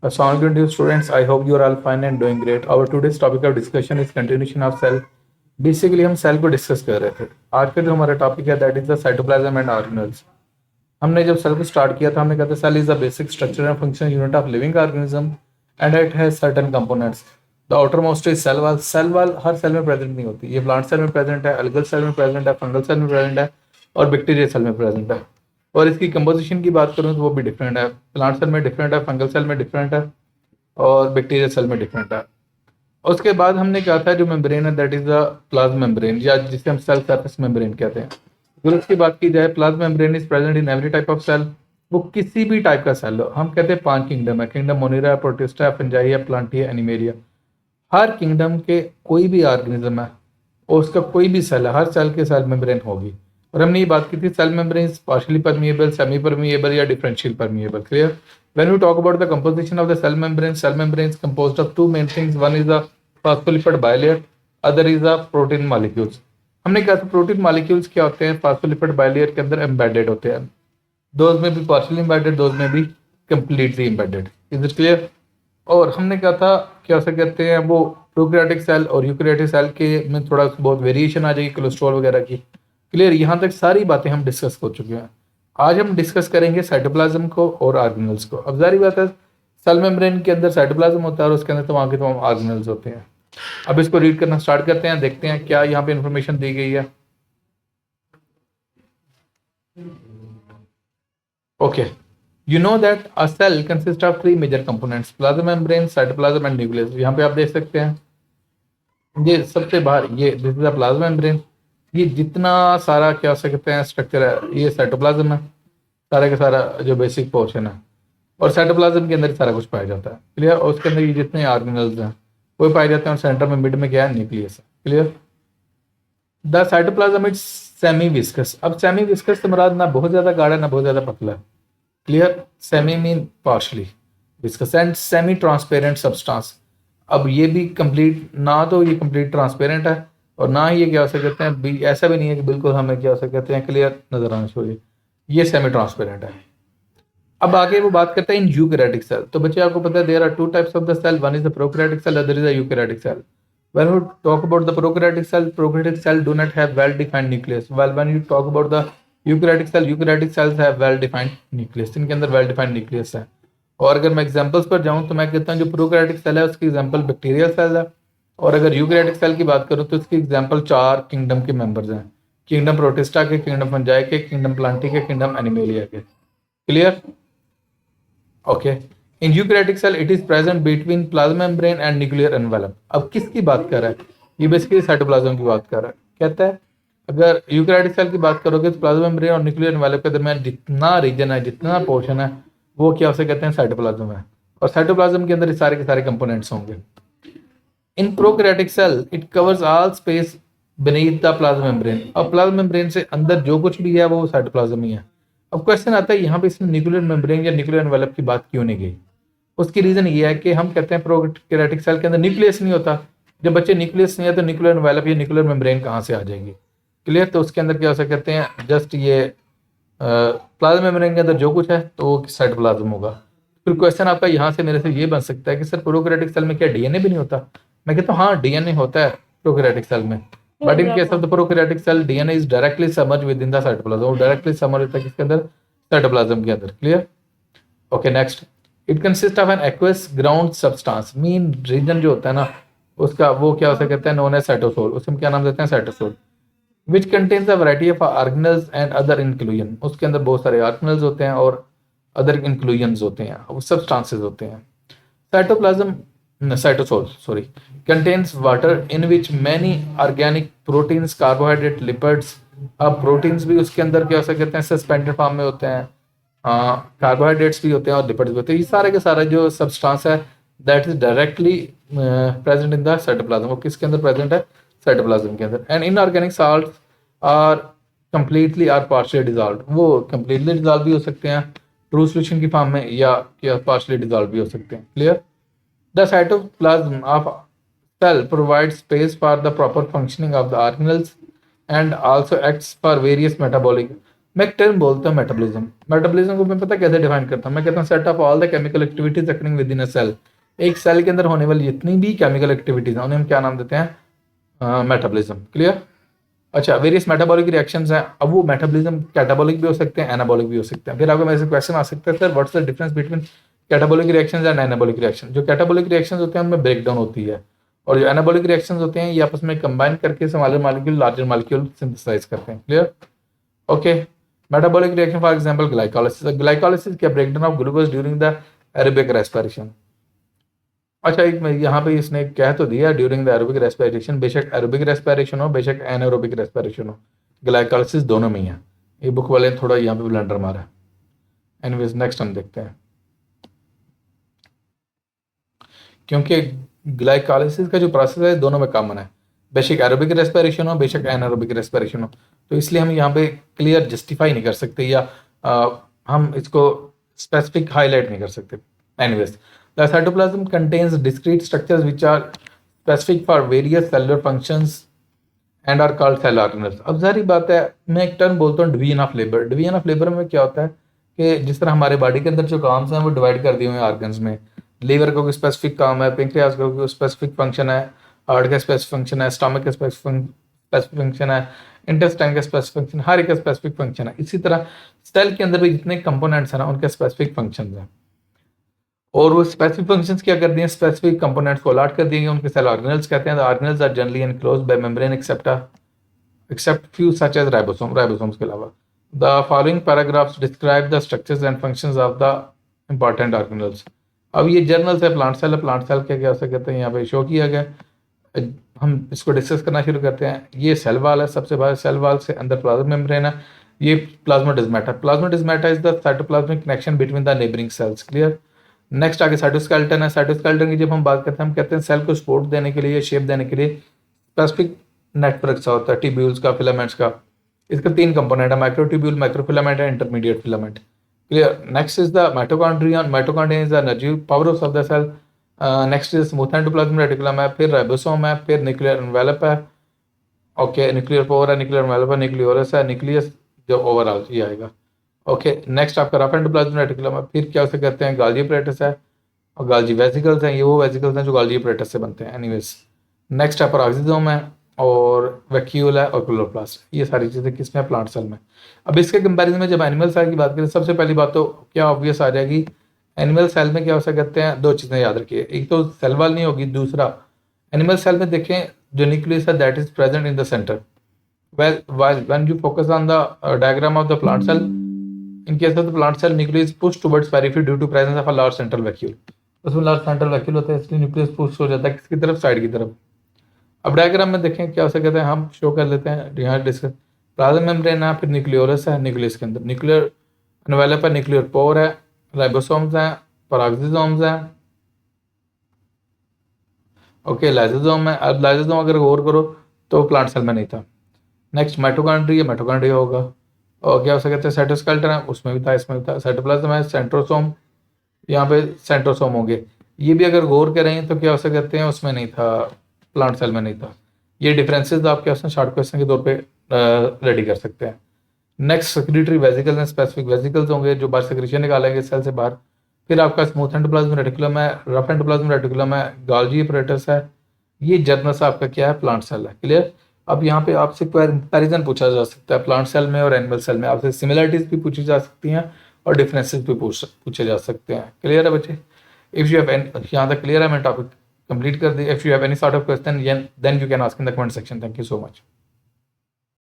Assalamualaikum dear students. I hope you are all fine and doing great. Our today's topic of discussion is continuation of cell. Basically हम cell को discuss कर रहे थे। आज का जो हमारा टॉपिक है that is the cytoplasm and organelles. हमने जब सेल को स्टार्ट किया था हमने कहा था cell is the basic structure and function unit of living organism and it has certain components. The outermost is cell wall. Cell wall हर cell में प्रेजेंट नहीं होती। ये प्लांट सेल में प्रेजेंट है, अलगल सेल में present है, fungal cell में प्रेजेंट है और बैक्टीरिया सेल में प्रेजेंट है। और इसकी कंपोजिशन की बात करूँ तो वो भी डिफरेंट है। प्लांट सेल में डिफरेंट है, फंगल सेल में डिफरेंट है और बैक्टीरिया सेल में डिफरेंट है। उसके बाद हमने कहा था जो मेम्ब्रेन है that is the plasma membrane या जिसे हम सेल सरफेस मेम्ब्रेन कहते हैं। अगर उसकी बात की जाए plasma membrane is present in every type of cell. वो किसी भी टाइप का सेल हो। हम कहते हैं 5 किंगडम है। Kingdom monera, protista, fungi, plantae, animalia. हर किंगडम के कोई भी ऑर्गेनिज्म है और उसका कोई भी सेल है, हर सेल के सेल मेम्ब्रेन होगी। और हमने ये बात की थी cell membrane partially permeable, semi permeable या differential permeable. Clear? When we talk about the composition of the cell membrane is composed of two main things. One is the phospholipid bilayer, other is the protein molecules. हमने कहा था protein molecules क्या होते हैं? Phospholipid bilayer के अंदर embedded होते हैं। दोज में भी पार्शियली एम्बेडेड, दोज में भी completely embedded. Is it clear? और हमने कहा था क्या से कहते हैं वो प्रोकैरियोटिक सेल और यूकैरियोटिक सेल के में थोड़ा बहुत वेरिएशन आ जाएगी कोलेस्ट्रॉल वगैरह की। क्लियर? यहाँ तक सारी बातें हम डिस्कस कर चुके हैं। आज हम डिस्कस करेंगे साइटोप्लाज्म को और ऑर्गेनेल्स को। अब जारी बात है सेल मेम्ब्रेन के अंदर साइटोप्लाज्म होता है और उसके अंदर तमाम के तमाम ऑर्गेनेल्स होते हैं। अब इसको रीड करना स्टार्ट करते हैं, देखते हैं क्या यहाँ पे इंफॉर्मेशन दी गई है। Okay, you know that a cell consists of 3 major components: plasma membrane, cytoplasm and nucleus। यहाँ पे आप देख सकते हैं ये सबसे बाहर ये this is the plasma membrane. ये जितना सारा क्या सकते हैं स्ट्रक्चर है ये साइटोप्लाज्म है, सारा का सारा जो बेसिक पोर्शन है। और साइटोप्लाज्म के अंदर सारा कुछ पाया जाता है। क्लियर? और उसके अंदर ये जितने ऑर्गेनेल्स हैं वो पाए जाते हैं और सेंटर में मिड में क्या है? न्यूक्लियस है। Clear? The cytoplasm is semi viscous. अब सेमी विस्कस से मुराद ना बहुत ज्यादा गाढ़ा ना बहुत ज्यादा पतला। Clear? Semi mean partially viscous and semi transparent substance. अब ये भी कंप्लीट ना तो ये कंप्लीट ट्रांसपेरेंट है और ना ही ये क्या हो सकते हैं ऐसा भी नहीं है कि बिल्कुल हमें क्या हो सकते हैं क्लियर नजर आना चाहिए। ये सेमी ट्रांसपेरेंट है। अब आगे वो बात करते हैं इन यूकैरियोटिक सेल। तो बच्चे आपको पता है there are 2 types of the cell, one is the prokaryotic cell, other is the eukaryotic cell. When we talk about the prokaryotic cell do not have well defined nucleus, while when you talk about the eukaryotic cells have well defined nucleus। इनके अंदर well defined nucleus है। और अगर मैं examples पर जाऊं तो मैं कहता हूं जो प्रोकैरियोटिक सेल है उसकी एग्जांपल बैक्टीरियल सेल है। और अगर यूकैरियोटिक सेल की बात करूं तो इसकी एग्जांपल 4 किंगडम के मेंबर्स हैं। किंगडम प्रोटिस्टा के, किंगडम फंजाई के, किंगडम प्लांटी के, किंगडम एनिमेलिया के। Clear? Okay. In eukaryotic cell it is present between plasma membrane and nuclear envelope. अब किसकी बात कर रहा है? ये बेसिकली साइटोप्लाज्म की बात कर रहा है। कहता है अगर यूकैरियोटिक सेल की बात करोगे तो प्लाज्मा मेम्ब्रेन और न्यूक्लियर एनवेलप के दरमियान जितना रीजन है, जितना पोर्शन है वो क्या उसे कहते हैं? साइटोप्लाज्म है। और साइटोप्लाज्म के अंदर सारे के सारे कंपोनेंट्स होंगे। In prokaryotic cell it covers all space beneath the plasma membrane. अब प्लाज्मा मेम्ब्रेन से अंदर जो कुछ भी है वो साइटोप्लाज्म ही है। अब क्वेश्चन आता है यहाँ पे इसमें न्यूक्लियर मेम्ब्रेन या न्यूक्लियर एनवेलप की बात क्यों नहीं गई? उसकी रीजन ये है कि हम कहते हैं प्रोकैरियोटिक सेल के अंदर न्यूक्लियस नहीं होता। जब बच्चे न्यूक्लियस नहीं है तो न्यूक्लियर एनवेलप या न्यूक्लियर मेम्ब्रेन कहाँ से आ जाएगी? क्लियर? तो उसके अंदर क्या हो सकते हैं जस्ट ये प्लाज्मा मेम्ब्रेन के अंदर जो कुछ है तो वो साइटोप्लाज्म होगा। फिर क्वेश्चन आपका यहाँ से मेरे से ये बन सकता है कि सर प्रोकैरियोटिक सेल में क्या डीएनए भी नहीं होता? मैं कहता हूँ हाँ डीएनए होता है प्रोकैरियोटिक सेल में, but in case of the prokaryotic cell DNA is directly submerge within the cytoplasm. वो डायरेक्टली सबमर्ज होता है किसके अंदर? साइटोप्लाज्म के अंदर। Clear? Okay, next. It consist of an aqueous ground substance. Mean region जो होता है ना उसका वो क्या हो सकता है? Known as cytosol. उसमें क्या नाम देते हैं? Cytosol. Which contains a variety of organelles and other inclusion. उसके अंदर बहुत सारे ऑर्गेनेल्स होते हैं और अदर इंक्लूजन्स होते हैं, वो सब्सटेंसेस होते हैं। Cytosol sorry contains water in which many organic proteins, carbohydrate, lipids. अब प्रोटीन्स भी उसके अंदर क्या हो सकते हैं? सस्पेंडेड फॉर्म में होते हैं। कार्बोहाइड्रेट्स भी होते हैं और लिपिड्स भी होते हैं। ये सारे के सारा जो सब्सटेंस है that is directly present in the cytoplasm. वो किसके अंदर प्रेजेंट है? साइटोप्लाज्म के अंदर। And inorganic salt are completely or partially dissolve. वो कंप्लीटली डिजॉल्व भी हो सकते हैं ट्रू सॉल्यूशन की फॉर्म में या पार्शियली डिजॉल्व भी हो सकते हैं। Clear? The cytoplasm of cell provides space for the proper functioning of the organelles and also acts for various metabolic। मैं एक टर्म बोलता हूँ मेटाबॉलिज्म। मेटाबॉलिज्म को मैं पता कैसे डिफाइन करता हूँ, मैं कहता हूँ set of all the chemical activities occurring within a cell. एक सेल के अंदर होने वाली जितनी भी केमिकल एक्टिविटीज हैं उन्हें हम क्या नाम देते हैं, मेटाबॉलिज्म। क्लियर। अच्छा, वेरियस मेटाबॉलिक रिएक्शंस हैं। अब वो मेटाबॉलिज्म कैटाबॉलिक भी हो सकते हैं, एनाबॉलिक भी हो सकते हैं। फिर आपको मेरे से क्वेश्चन आ सकता है, sir what's the difference between catabolic reactions and anabolic reaction. जो कैटाबॉलिक रिएक्शंस होते हैं उनमें ब्रेक डाउन होती है, और जो एनाबॉलिक रिएक्शंस होते हैं ये आपस में कंबाइन करके smaller molecule larger molecule synthesise करते हैं। Clear. Okay. Metabolic reaction for example glycolysis. Glycolysis क्या, breakdown of glucose during the aerobic respiration. अच्छा, एक यहाँ पे इसने कह तो दिया ड्यूरिंग द एरोबिक रेस्पिरेशन, बेशक एरोबिक रेस्पिरेशन हो बेशक एनारोबिक रेस्पिरेशन हो, ग्लाइकोलाइसिस दोनों में ही है। ये बुक वाले ने थोड़ा यहाँ पे ब्लंडर मारा है। एनीवेज नेक्स्ट हम देखते हैं, क्योंकि ग्लाइकोलाइसिस का जो प्रोसेस है दोनों में कॉमन है, बेशक एरोबिक रेस्पिरेशन हो बेशक एनारोबिक रेस्पिरेशन हो। तो इसलिए हम यहाँ पे क्लियर जस्टिफाई नहीं कर सकते या हम इसको स्पेसिफिक हाईलाइट नहीं कर सकते। Anyways, the cytoplasm contains discrete structures which are specific for various cellular functions and are called cell organelles. अब सारी बात है, मैं एक टर्म बोलता हूँ division of labour. Division of labour में क्या होता है कि जिस तरह हमारे बॉडी के अंदर जो काम हैं वो डिवाइड कर दिए हुए हैं ऑर्गन्स में। लीवर का कोई स्पेसिफिक काम है, पेंक्रियास का कोई स्पेसिफिक फंक्शन है, हार्ट का स्पेसिफिक फंक्शन है, स्टमक का स्पेसिफिक फंक्शन है, इंटेस्टाइन का स्पेसिफिक फंक्शन, हर एक का स्पेसिफिक फंक्शन है। इसी तरह सेल के अंदर भी जितने कंपोनेंट्स हैं ना उनके स्पेसिफिक फंक्शन हैं, और वो स्पेसिफिक फंक्शंस क्या कर दिए, स्पेसिफिक कंपोनेंट्स को अलॉट कर दिए, उनके सेल ऑर्गेनल्स कहते हैं। The organelles are generally enclosed by membrane except few such as ribosomes के अलावा। The following paragraphs describe the structures and functions of the important organelles। अब ये जर्नल है, प्लांट सेल है, प्लांट सेल क्या क्या हो सकते हैं यहाँ पे शो किया गया। हम इसको डिस्कस करना शुरू करते हैं। ये सेल वाल है, सबसे बाहर सेल वाल से अंदर प्लाज्मा मेम्ब्रेन है। ये plasmodesmata. Plasmodesmata is the cytoplasmic connection between the neighbouring cells. Clear. Next आगे साइटोस्केलेटन है। साइटोस्केलेटन की जब हम बात करते हैं, हम कहते हैं सेल को सपोर्ट देने के लिए, शेप देने के लिए स्पेसिफिक नेटवर्क सा होता है, ट्यूब्यूल्स का, फिलामेंट्स का। इसका 3 कंपोनेंट है, microtubule, microfilament and intermediate filament. Clear. Next is the mitochondrion. Mitochondrion is the energy power of the cell. Next is smooth endoplasmic reticulum है, फिर राइबोसोम है, फिर न्यूक्लियर एनवेलप है। ओके, न्यूक्लियर पोर है, nuclear envelope है, न्यूक्लियोरस है, nucleus जो overall ये आएगा। ओके, नेक्स्ट आपका रफ एंडोप्लाज्मिक रेटिकुलम है, फिर क्या उसे कहते हैं, गाल्जी अपैरेटस है, और गाल्जी वेसिकल्स हैं। ये वो वेसिकल्स हैं जो गाल्जी अपैरेटस से बनते हैं। एनीवेज, नेक्स्ट है पेरोक्सिसोम है, और वैक्यूल है, और क्लोरोप्लास्ट। ये सारी चीज़ें किसमें है, प्लांट सेल में। अब इसके कंपैरिजन में जब एनिमल सेल की बात करें, सबसे पहली बात तो क्या ऑब्वियस आ जाएगी, एनिमल सेल में क्या हो सकते हैं, 2 चीज़ें याद रखिए। एक तो सेल वाल नहीं होगी, दूसरा एनिमल सेल में देखें जो न्यूक्लियस है that is present in the centre. When you focus on the diagram of the plant cell, in case of the plant cell nucleus push towards periphery due to presence of a large central vacuole. उसमें large central vacuole होता है, इसलिए nucleus push हो जाता है किसकी तरफ, side की तरफ। अब डायग्राम में देखें क्या हो सकता है, हम शो कर लेते हैं यहाँ डिस्कस। प्लाज्मा मेम्ब्रेन है, फिर न्यूक्लियोरस है, न्यूक्लियस के अंदर न्यूक्लियर एनवेलप है, न्यूक्लियर पोर है, राइबोसोम्स हैं, पेरोक्सिसोम्स हैं, ओके, लाइसोसोम है। अब लाइसोसोम अगर गौर करो तो प्लांट सेल में नहीं था। नेक्स्ट माइटोकॉन्ड्रिया, माइटोकॉन्ड्रिया होगा, और क्या हो सकता है, साइटोस्केलेटन है, उसमें भी था, इसमें भी था। साइटोप्लाज्म है, सेंट्रोसोम, यहाँ पे सेंट्रोसोम होंगे। ये भी अगर गौर करें तो क्या हो सकते हैं, उसमें नहीं था, प्लांट सेल में नहीं था। ये डिफरेंसेस आप क्या शॉर्ट क्वेश्चन के तौर पे रेडी कर सकते हैं। Next secretary vesicles and specific vesicles होंगे जो बाहर सेक्रेशन निकालेंगे सेल से बाहर। फिर आपका स्मूथ एंडोप्लाज्मिक रेटिकुलम है, रफ एंडोप्लाज्मिक रेटिकुलम है, गाल्जी अपैरेटस है। ये जर्नस आपका क्या है, प्लांट सेल है। क्लियर। अब यहाँ पे आपसे कंपैरिजन पूछा जा सकता है प्लांट सेल में और एनिमल सेल में, आपसे सिमिलरिटीज भी पूछी जा सकती हैं और डिफरेंसेस भी पूछे जा सकते हैं। क्लियर है बच्चे। इफ यू हैव यहाँ तक क्लियर है, मैं टॉपिक कंप्लीट कर दी। If you have any sort of question then you can ask in the comment section. Thank you so much.